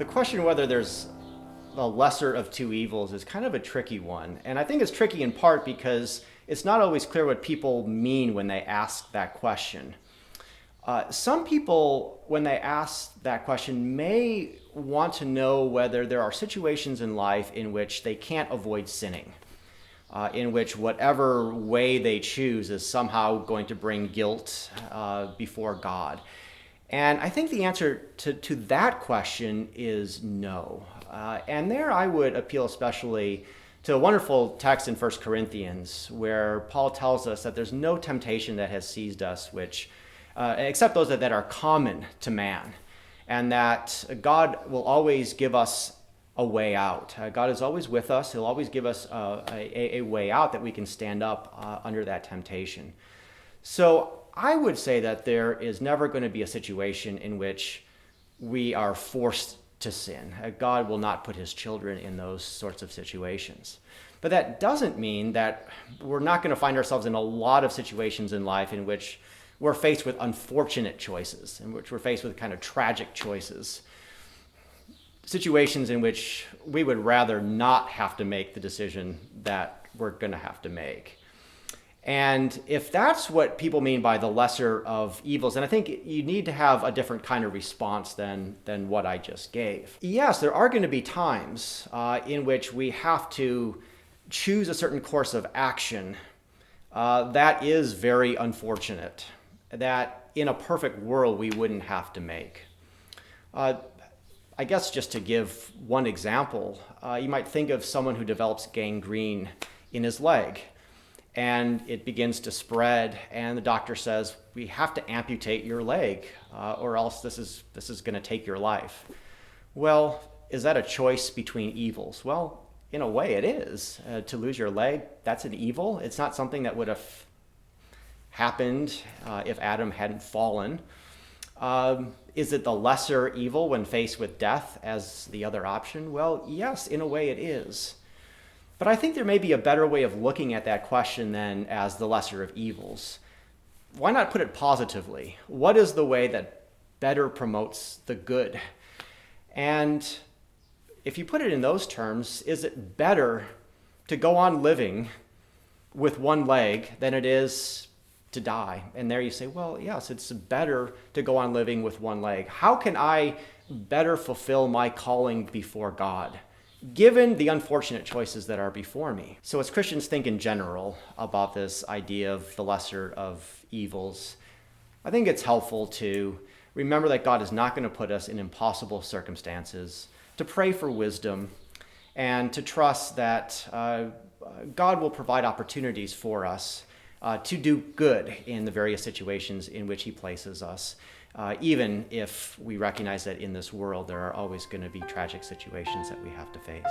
The question whether there's the lesser of two evils is kind of a tricky one. And I think it's tricky in part because it's not always clear what people mean when they ask that question. Some people, when they ask that question, may want to know whether there are situations in life in which they can't avoid sinning, in which whatever way they choose is somehow going to bring guilt before God. And I think the answer to that question is no. And there I would appeal especially to a wonderful text in 1 Corinthians where Paul tells us that there's no temptation that has seized us which except those that are common to man, and that God will always give us a way out. God is always with us. He'll always give us a way out that we can stand up under that temptation. So I would say that there is never going to be a situation in which we are forced to sin. God will not put his children in those sorts of situations. But that doesn't mean that we're not going to find ourselves in a lot of situations in life in which we're faced with unfortunate choices, in which we're faced with kind of tragic choices, situations in which we would rather not have to make the decision that we're going to have to make. And if that's what people mean by the lesser of evils, then I think you need to have a different kind of response than what I just gave. Yes, there are going to be times in which we have to choose a certain course of action that is very unfortunate, that in a perfect world we wouldn't have to make. I guess just to give one example, you might think of someone who develops gangrene in his leg, and it begins to spread, and the doctor says, we have to amputate your leg, or else this is going to take your life. Well, is that a choice between evils? Well, in a way it is. To lose your leg, that's an evil. It's not something that would have happened if Adam hadn't fallen. Is it the lesser evil when faced with death as the other option? Well, yes, in a way it is. But I think there may be a better way of looking at that question than as the lesser of evils. Why not put it positively? What is the way that better promotes the good? And if you put it in those terms, is it better to go on living with one leg than it is to die? And there you say, well, yes, it's better to go on living with one leg. How can I better fulfill my calling before God, given the unfortunate choices that are before me? So as Christians think in general about this idea of the lesser of evils, I think it's helpful to remember that God is not going to put us in impossible circumstances, to pray for wisdom, and to trust that God will provide opportunities for us to do good in the various situations in which he places us, even if we recognize that in this world there are always going to be tragic situations that we have to face.